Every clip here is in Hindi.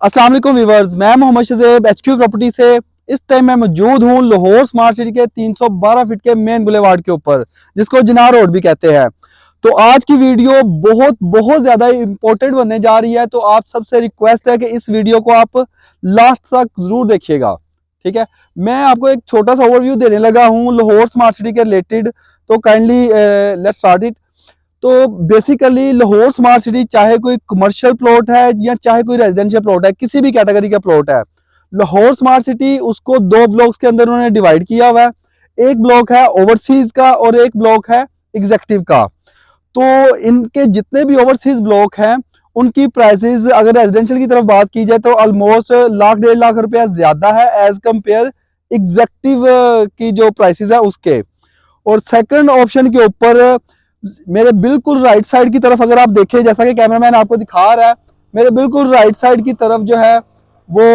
अस्सलाम वालेकुम व्यूअर्स, मैं मोहम्मद शज़ेब एचक्यू प्रॉपर्टी से। इस टाइम मैं मौजूद हूँ लाहौर स्मार्ट सिटी के 312 फीट के मेन बुलेवार्ड के ऊपर, जिसको जिनार रोड भी कहते हैं। तो आज की वीडियो बहुत बहुत ज़्यादा इंपॉर्टेंट बनने जा रही है, तो आप सबसे रिक्वेस्ट है कि इस वीडियो को आप लास्ट तक ज़रूर देखिएगा। ठीक है, मैं आपको एक छोटा सा ओवरव्यू देने लगा हूँ लाहौर स्मार्ट सिटी के रिलेटेड, तो काइंडली लेट्स स्टार्ट इट। तो बेसिकली लाहौर स्मार्ट सिटी चाहे कोई कमर्शियल प्लॉट है या चाहे कोई रेजिडेंशियल प्लॉट है, किसी भी कैटेगरी का प्लॉट है, लाहौर स्मार्ट सिटी उसको दो ब्लॉक्स के अंदर उन्होंने डिवाइड किया हुआ है। एक ब्लॉक है ओवरसीज का और एक ब्लॉक है एग्जेक्टिव का। तो इनके जितने भी ओवरसीज ब्लॉक हैं उनकी प्राइसेस अगर रेजिडेंशियल की तरफ बात की जाए तो ऑलमोस्ट लाख 1.5 लाख रुपया ज्यादा है एज कंपेयर एग्जेक्टिव की जो प्राइसेस है उसके। और सेकंड ऑप्शन के ऊपर मेरे बिल्कुल राइट साइड की तरफ अगर आप देखें, जैसा कि कैमरामैन आपको दिखा रहा है, मेरे बिल्कुल राइट साइड की तरफ जो है वो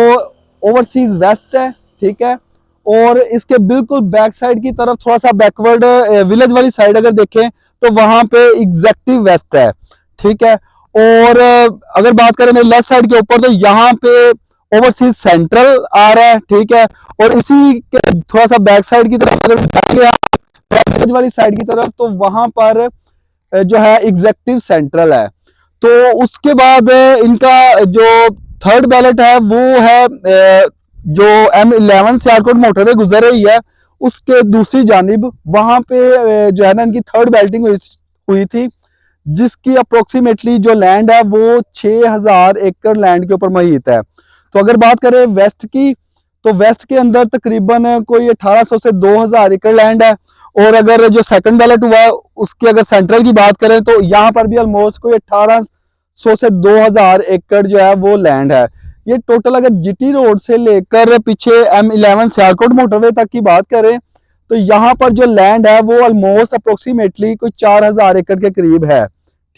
ओवरसीज वेस्ट है। ठीक है, और इसके बिल्कुल बैक साइड की तरफ थोड़ा सा बैकवर्ड विलेज वाली साइड अगर देखें तो वहां पे एग्जेक्टिव वेस्ट है। ठीक है, और अगर बात करें मेरे लेफ्ट साइड के ऊपर तो यहाँ पे ओवरसीज सेंट्रल आ रहा है। ठीक है, और इसी के थोड़ा सा बैक साइड की तरफ अगर विलेज वाली साइड की तरफ तो वहां पर जो है एग्जेक्टिव सेंट्रल है। तो उसके बाद इनका जो थर्ड बैलेट है वो है जो M11 सियालकोट मोटरवे गुजर रही है उसके दूसरी जानिब, वहां पे जो है ना इनकी थर्ड बैल्टिंग हुई थी, जिसकी अप्रोक्सीमेटली जो लैंड है वो 6000 एकड़ लैंड के ऊपर मुहित है। तो अगर बात करें वेस्ट की, तो वेस्ट के अंदर तकरीबन कोई 1800 से 2000 एकड़ लैंड है। और अगर जो सेकंड बैलेट हुआ है उसकी अगर सेंट्रल की बात करें तो यहाँ पर भी ऑलमोस्ट कोई 1800 से 2000 एकड़ जो है वो लैंड है। ये टोटल अगर जीटी रोड से लेकर पीछे M11 सियालकोट मोटरवे तक की बात करें तो यहाँ पर जो लैंड है वो ऑलमोस्ट अप्रोक्सीमेटली कोई 4000 एकड़ के करीब है।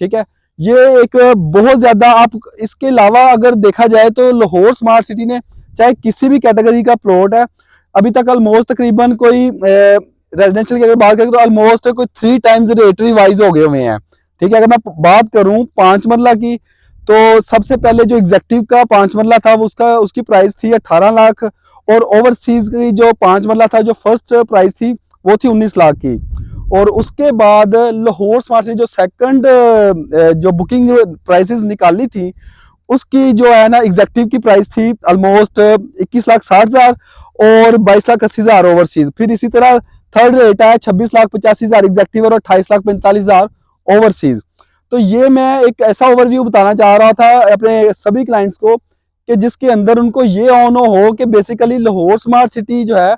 ठीक है, ये एक बहुत ज्यादा। आप इसके अलावा अगर देखा जाए तो लाहौर स्मार्ट सिटी ने चाहे किसी भी कैटेगरी का प्लॉट है अभी तक ऑलमोस्ट तकरीबन कोई रेजिडेंशियल की अगर बात करें तो ऑलमोस्ट कोई 3 टाइम्स रेट रिवाइज हो गए हुए हैं। ठीक है, अगर मैं बात करूं 5 मरला की तो सबसे पहले जो एग्जेक्टिव का 5 मरला था उसका उसकी प्राइस थी 18 लाख, और ओवरसीज की जो 5 मरला था जो फर्स्ट प्राइस थी वो थी 19 लाख की। और उसके बाद लाहौर स्मार्ट सिटी जो सेकंड जो बुकिंग प्राइसेस निकाली थी उसकी जो है ना एग्जेक्टिव की प्राइस थी ऑलमोस्ट 21,60,000 और 22,80,000 ओवरसीज। फिर इसी तरह थर्ड रेट है 26,85,000 एग्जेक्टिव और 28,45,000 ओवरसीज। तो ये मैं एक ऐसा ओवरव्यू बताना चाह रहा था अपने सभी क्लाइंट्स को कि जिसके अंदर उनको ये ऑन हो कि बेसिकली लाहौर स्मार्ट सिटी जो है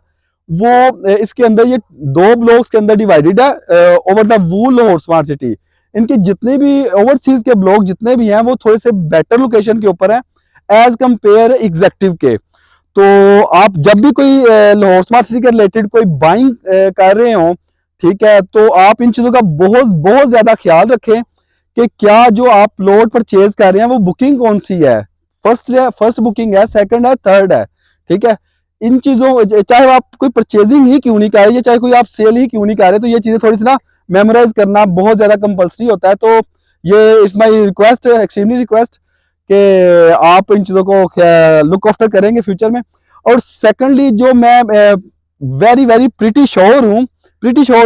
वो इसके अंदर ये दो ब्लॉक्स के अंदर डिवाइडेड है over the wool Lahore smart city. इनके जितने भी ओवरसीज के ब्लॉक जितने भी हैं वो थोड़े से बेटर लोकेशन के ऊपर है एज कंपेयर एग्जेक्टिव के। तो आप जब भी कोई लाहौर स्मार्ट सिटी के रिलेटेड कोई बाइंग कर रहे हो, ठीक है, तो आप इन चीज़ों का बहुत बहुत ज़्यादा ख्याल रखें कि क्या जो आप प्लॉट परचेज कर रहे हैं वो बुकिंग कौन सी है, फर्स्ट बुकिंग है, सेकंड है, थर्ड है। ठीक है, इन चीज़ों चाहे आप कोई परचेजिंग ही क्यों नहीं कर रहे, चाहे कोई आप सेल ही क्यों नहीं कर रहे, तो ये चीज़ें थोड़ी सी ना मेमोराइज करना बहुत ज़्यादा कंपल्सरी होता है। तो ये it's my request, extremely request कि आप इन चीज़ों को लुक आफ्टर करेंगे फ्यूचर में। और सेकंडली जो मैं वेरी वेरी प्रीटी श्योर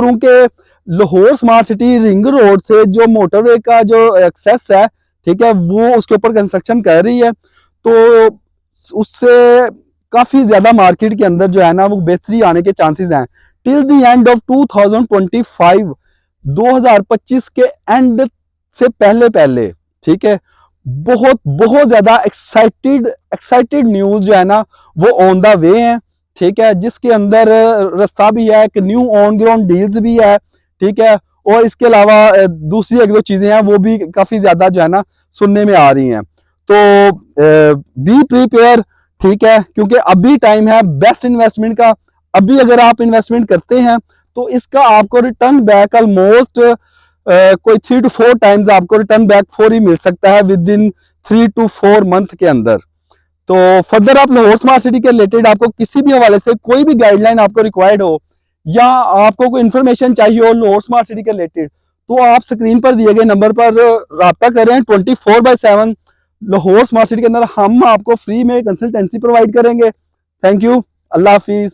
हूँ कि Lahore smart city ring road से जो मोटरवे का जो एक्सेस है, ठीक है, वो उसके ऊपर कंस्ट्रक्शन कर रही है, तो उससे काफ़ी ज़्यादा मार्केट के अंदर जो है ना वो बेहतरी आने के चांसेस हैं टिल द एंड ऑफ 2025, 2025 के एंड से पहले पहले। ठीक है, बहुत बहुत ज़्यादा एक्साइटेड न्यूज़ जो है ना वो ऑन द वे है। ठीक है, जिसके अंदर रास्ता भी है, एक न्यू ऑन ग्राउंड डील्स भी है। ठीक है, और इसके अलावा दूसरी एक दो चीज़ें हैं वो भी काफ़ी ज़्यादा जो है ना सुनने में आ रही हैं। तो बी प्रिपेयर, ठीक है, क्योंकि अभी टाइम है बेस्ट इन्वेस्टमेंट का। अभी अगर आप इन्वेस्टमेंट करते हैं तो इसका आपको रिटर्न बैक ऑलमोस्ट कोई 3 to 4 टाइम्स आपको रिटर्न बैक फॉर ही मिल सकता है विद इन 3 to 4 मंथ के अंदर। तो फर्दर आप लाहौर स्मार्ट सिटी के रिलेटेड आपको किसी भी हवाले से कोई भी गाइडलाइन आपको रिक्वायर्ड हो या आपको कोई इन्फॉर्मेशन चाहिए हो लाहौर स्मार्ट सिटी के रिलेटेड, तो आप स्क्रीन पर दिए गए नंबर पर रब्ता करें। 24/7 लाहौर स्मार्ट सिटी के अंदर हम आपको फ्री में कंसल्टेंसी प्रोवाइड करेंगे। Thank you, Allah Hafiz.